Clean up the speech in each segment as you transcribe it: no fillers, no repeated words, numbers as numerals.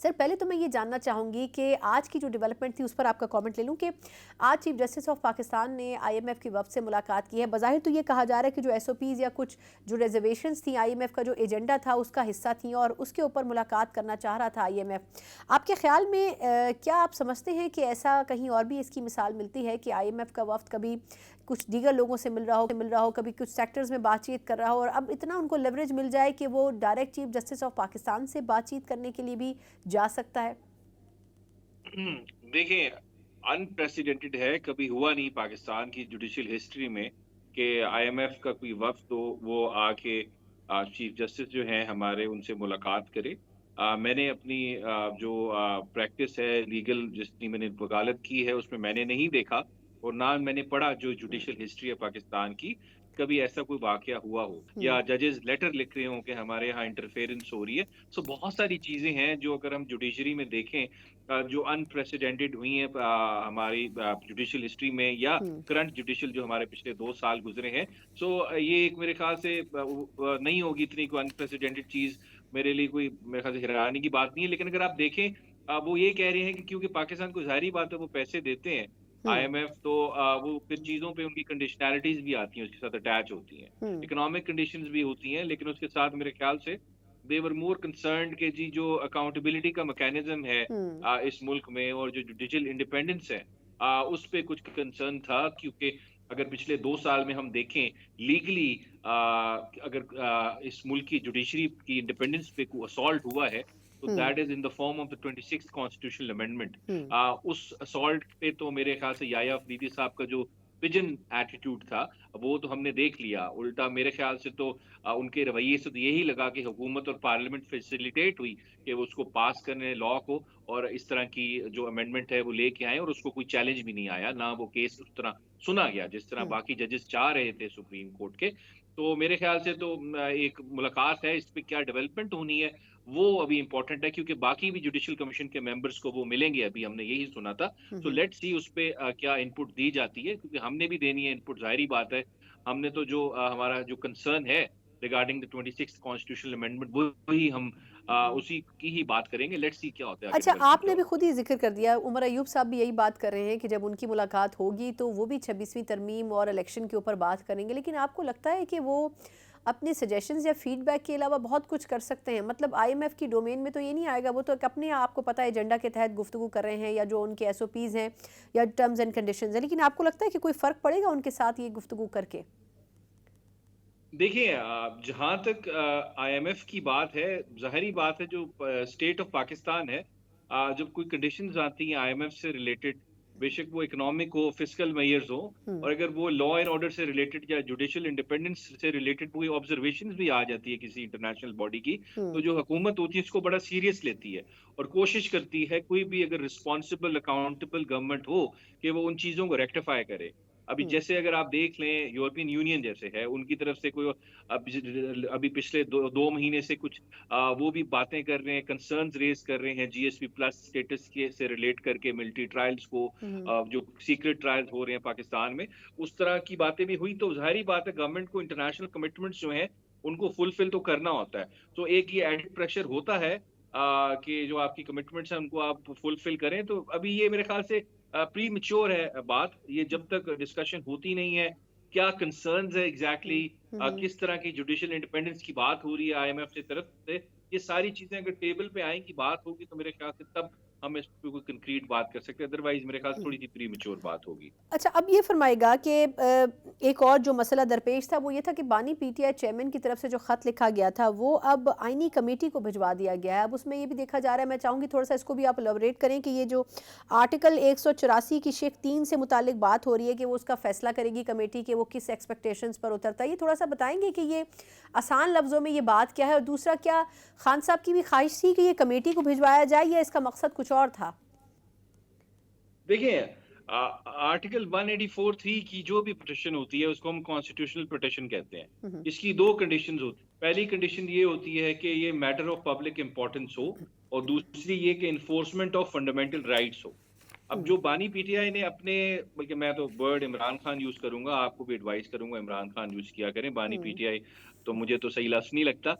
Sir पहले तो मैं ये जानना चाहूँगी कि आज की जो डेवलपमेंट थी उस पर आपका कमेंट ले लूँ कि आज चीफ जस्टिस ऑफ पाकिस्तान ने आईएमएफ के वफद से मुलाकात की है। बज़ाहिर तो ये कहा जा रहा है कि जो एसओपीज़ या कुछ जो रिजर्वेशंस थी आईएमएफ का जो एजेंडा था उसका हिस्सा थी और उसके ऊपर मुलाकात करना चाह रहा था आईएमएफ। आपके ख्याल में क्या आप समझते हैं कि ऐसा कहीं और भी इसकी मिसाल मिलती है कि आईएमएफ का वफद कभी कुछ दीगर लोगों से मिल रहा हो, कभी कुछ सेक्टर्स में बातचीत कर रहा हो और अब इतना उनको लेवरेज मिल जाए कि वो direct chief justice of Pakistan से बातचीत करने के लिए भी जा सकता है? देखिए, अनप्रेसिडेंटेड है, कभी हुआ नहीं पाकिस्तान की जुडिशियल हिस्ट्री में कि आईएमएफ का कोई वफ्द तो वो आके चीफ जस्टिस जो हैं हमारे उनसे मुलाकात करे। मैंने अपनी जो प्रैक्टिस है लीगल जितनी मैंने वकालत की है उसमें मैंने नहीं देखा और ना मैंने पढ़ा जो जुडिशियल हिस्ट्री है पाकिस्तान की, कभी ऐसा कोई वाकया हुआ हो या हुँ। जजेस लेटर लिख रहे हों कि हमारे यहाँ इंटरफेरेंस हो रही है। सो बहुत सारी चीजें हैं जो अगर हम जुडिशरी में देखें जो अनप्रेसिडेंटेड हुई हैं हमारी जुडिशियल हिस्ट्री में या हुँ। करंट जुडिशियल जो हमारे पिछले 2 साल गुज़रे हैं। सो ये एक मेरे ख़्याल से नहीं होगी इतनी कोई अनप्रेसिडेंटेड चीज़ मेरे लिए कोई मेरे ख़्याल से हैरानी की बात नहीं है। लेकिन अगर आप देखें वो ये कह रहे हैं कि क्योंकि पाकिस्तान को ज़ाहिर-सी बात है वो पैसे देते हैं हुँ। आईएमएफ तो वो फिर चीज़ों पे उनकी कंडीशनैलिटीज़ भी आती हैं, उसके साथ अटैच होती हैं। हुँ। इकोनॉमिक कंडीशंस भी होती हैं लेकिन उसके साथ मेरे ख़्याल से दे वर मोर कंसर्न्ड कि जी जो अकाउंटेबिलिटी का मैकेनिज्म है हुँ। इस मुल्क में और जो जुडिशियल इंडिपेंडेंस है उस पे कुछ कंसर्न था क्योंकि अगर पिछले 2 साल में हम देखें लीगली अगर इस मुल्क की जुडिशरी की इंडिपेंडेंस पे कोई असॉल्ट हुआ है तो hmm. That is in the form of the 26th constitutional amendment. Hmm. उस असॉल्ट पे तो मेरे ख्याल से याया अफरीदी साहब का जो पिजन एटीट्यूड था वो तो हमने देख लिया। उल्टा मेरे ख्याल से तो उनके रवैये से तो यही लगा कि हुकूमत और पार्लियामेंट फैसिलिटेट हुई कि वो उसको पास करने लॉ को और इस तरह की जो अमेंडमेंट है वो लेके आए और उसको कोई चैलेंज भी नहीं आया, ना वो केस उस तरह सुना गया जिस तरह हुँ। बाकी जजेस चाह रहे थे सुप्रीम कोर्ट के। तो मेरे ख्याल से तो एक मुलाकात है, इस पे क्या डेवलपमेंट होनी है वो अभी इम्पोर्टेंट है क्योंकि बाकी भी जुडिशियल कमीशन के मेंबर्स को वो मिलेंगे, अभी हमने यही सुना था। हुँ। सो हुँ। लेट्स सी उस पे क्या इनपुट दी जाती है क्योंकि हमने भी देनी है इनपुट, ज़ाहिर-सी बात है। हमने तो जो हमारा जो कंसर्न है regarding the 26th constitutional amendment वही हम उसी की ही बात करेंगे। लेट्स सी क्या होता है, आगे अच्छा, डेवलपमेंट क्या आपने भी होती है। खुद ही ज़िक्र कर दिया, उमर अयूब साहब भी यही बात कर रहे हैं कि जब उनकी मुलाकात होगी तो वो भी 26वीं तरमीम और इलेक्शन के ऊपर बात करेंगे। लेकिन आपको लगता है कि वो अपने सजेशंस या फीडबैक के अलावा बहुत कुछ कर सकते हैं? मतलब आईएमएफ की डोमेन में तो ये नहीं आएगा, वो तो एक अपने आपको पता है एजेंडा के तहत गुफ्तगू कर रहे हैं या जो उनके एसओपीज़ हैं या टर्म्स एंड कंडीशंस हैं। लेकिन आपको लगता है कि कोई फ़र्क पड़ेगा उनके साथ ये गुफ्तगू करके? देखिए जहाँ तक आईएमएफ की बात है, ज़ाहिर-सी बात है जो स्टेट ऑफ पाकिस्तान है जब कोई कंडीशंस आती हैं आईएमएफ से रिलेटेड, बेशक वो इकोनॉमिक हो, फिस्कल मेजर्स हो हुँ। और अगर वो लॉ एंड ऑर्डर से रिलेटेड या जुडिशियल इंडिपेंडेंस से रिलेटेड कोई ऑब्जर्वेशंस भी आ जाती है किसी इंटरनेशनल बॉडी की, तो हुँ। जो हुकूमत होती है इसको बड़ा सीरियस लेती है और कोशिश करती है कोई भी अगर रिस्पॉन्सिबल अकाउंटेबल गवर्नमेंट हो कि वो उन चीज़ों को रेक्टिफाई करे। अभी हुँ। जैसे अगर आप देख लें यूरोपियन यूनियन जैसे है, उनकी तरफ से कोई अभी पिछले 2 महीने से कुछ वो भी बातें कर रहे हैं, कंसर्न्स रेज़ कर रहे हैं जीएसपी प्लस स्टेटस के से रिलेट करके मिलिट्री ट्रायल्स को हुँ। जो सीक्रेट ट्रायल्स हो रहे हैं पाकिस्तान में, उस तरह की बातें भी हुई तो ज़ाहिर-सी बात है गवर्नमेंट को इंटरनेशनल कमिटमेंट्स जो हैं, उनको फुलफिल तो करना होता है। तो एक ये एडेड प्रेशर होता है कि जो आपकी कमिटमेंट्स हैं उनको आप फुलफिल करें, तो अभी ये मेरे ख़्याल से प्रीमैच्योर है बात। ये जब तक डिस्कशन होती नहीं है, क्या कंसर्न्स है एग्ज़ैक्टली हुँ। हुँ। हुँ। किस तरह की जुडिशियल इंडिपेंडेंस की बात हो रही है आईएमएफ की तरफ से, ये सारी चीज़ें अगर टेबल पे आएँगी, बात होगी तो मेरे ख्याल से तब हम इस पे कोई कंक्रीट बात कर सकते हैं, अदरवाइज़ मेरे ख्याल से हुँ। थोड़ी-सी प्रीमैच्योर बात होगी। अच्छा, अब ये फ़रमाइएगा कि एक और जो मसला दरपेश था वो ये था कि बानी पीटीआई चेयरमैन की तरफ से जो ख़त लिखा गया था वो अब आईनी कमेटी को भिजवा दिया गया है। अब उसमें ये भी देखा जा रहा है, मैं चाहूँगी थोड़ा-सा इसको भी आप एलाबोरेट करें कि ये जो आर्टिकल 184 की शेख 3 से मुताल्लिक बात हो रही है कि वो उसका फ़ैसला करेगी कमेटी कि वो किस एक्सपेक्टेशंस पर उतरता है। ये थोड़ा-सा बताएँगे कि ये आसान लफ्ज़ों में ये बात क्या है? और दूसरा, क्या खान साहब की भी ख़्वाहिश थी कि ये कमेटी को भिजवाया जाए या इसका मकसद कुछ और था? देखिए आर्टिकल 184(3) की जो भी पिटीशन होती है उसको हम कॉन्स्टिट्यूशनल पिटीशन कहते हैं। हुँ। हुँ। इसकी 2 कंडीशंस होती हैं। पहली कंडीशन ये होती है कि ये मैटर ऑफ पब्लिक इम्पोर्टेंस हो और दूसरी ये कि एनफोर्समेंट ऑफ फंडामेंटल राइट्स हो। अब हुँ। जो बानी पीटीआई ने अपने, बल्कि मैं तो वर्ड इमरान खान यूज़ करूँगा, आपको भी एडवाइस करूँगा इमरान खान यूज़ किया करें, बानी हुँ। पीटीआई तो मुझे तो सही लफ्ज़ नहीं लगता।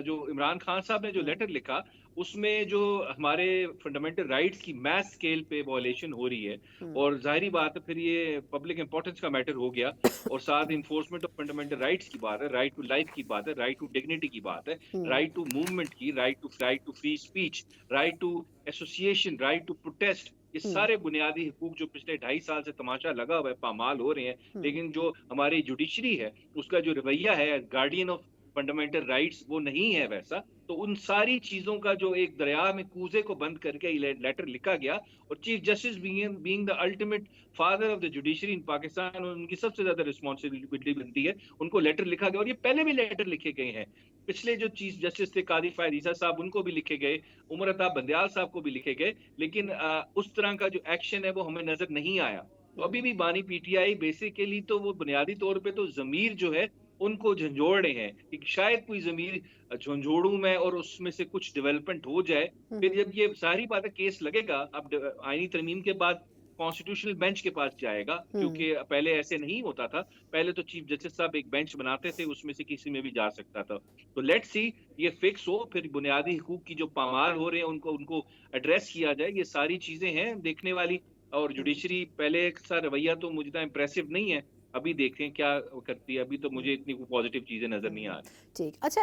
जो इमरान खान साहब ने जो हुँ, लेटर लिखा, उसमें जो हमारे फंडामेंटल राइट्स की मैस स्केल पे वायलेशन हो रही है हुँ, और ज़ाहिर-सी बात है फिर ये पब्लिक इम्पोर्टेंस का मैटर हो गया और साथ एनफोर्समेंट ऑफ फंडामेंटल राइट्स की बात है, राइट टू लाइफ की बात है, राइट टू डिग्निटी की बात है, हुँ, राइट टू मूवमेंट की, right to free speech, right to association, right to protest. ये हुँ, सारे बुनियादी हकूक जो पिछले 2.5 साल से तमाशा लगा हुआ है, पामाल हो रहे हैं, हुँ, लेकिन जो हमारी जुडिशरी है, उसका जो रवैया है गार्डियन ऑफ फंडामेंटल राइट्स वो नहीं है वैसा। तो उन सारी चीज़ों का जो एक दरिया में कूज़े को बंद करके ये लेटर लिखा गया और chief justice being the ultimate father of the judiciary in Pakistan और उनकी सबसे ज़्यादा रिस्पॉन्सिबिलिटी बनती है, उनको लेटर लिखा गया और ये पहले भी लेटर लिखे गए हैं। पिछले जो चीफ जस्टिस थे कादी फ़ायज़ ईसा साहब उनको भी लिखे गए, उमर अता बंदयाल साहब को भी लिखे गए, लेकिन उस तरह का जो एक्शन है वो हमें नज़र नहीं आया। तो अभी हुँ, भी बानी पीटीआई बेसिकली तो वो बुनियादी तौर पे तो ज़मीर जो है, उनको झंझोड़ रहे हैं कि शायद कोई ज़मीर झंझोड़ूँ मैं और उसमें से कुछ डेवलपमेंट हो जाए। हुँ, फिर हुँ, जब ये सारी बातें केस लगेगा, अब आईनी तरमीम के बाद कॉन्स्टिट्यूशनल बेंच के पास जाएगा, हुँ, क्योंकि पहले ऐसे नहीं होता था। पहले तो चीफ जस्टिस साहब एक बेंच बनाते थे, उसमें से किसी में भी जा सकता था। तो लेट्स सी ये फिक्स हो, फिर बुनियादी हकूक की जो पामाल हो रहे हैं, उनको उनको एड्रेस किया जाए। ये सारी चीज़ें हैं देखने वाली और हुँ, जुडिशरी पहले सा रवैया तो मुझे इतना इम्प्रेसिव नहीं है। अभी देखते हैं क्या करती है। अभी तो हुँ, मुझे इतनी पॉज़िटिव चीज़ें नज़र नहीं हुँ, आ रही। ठीक। अच्छा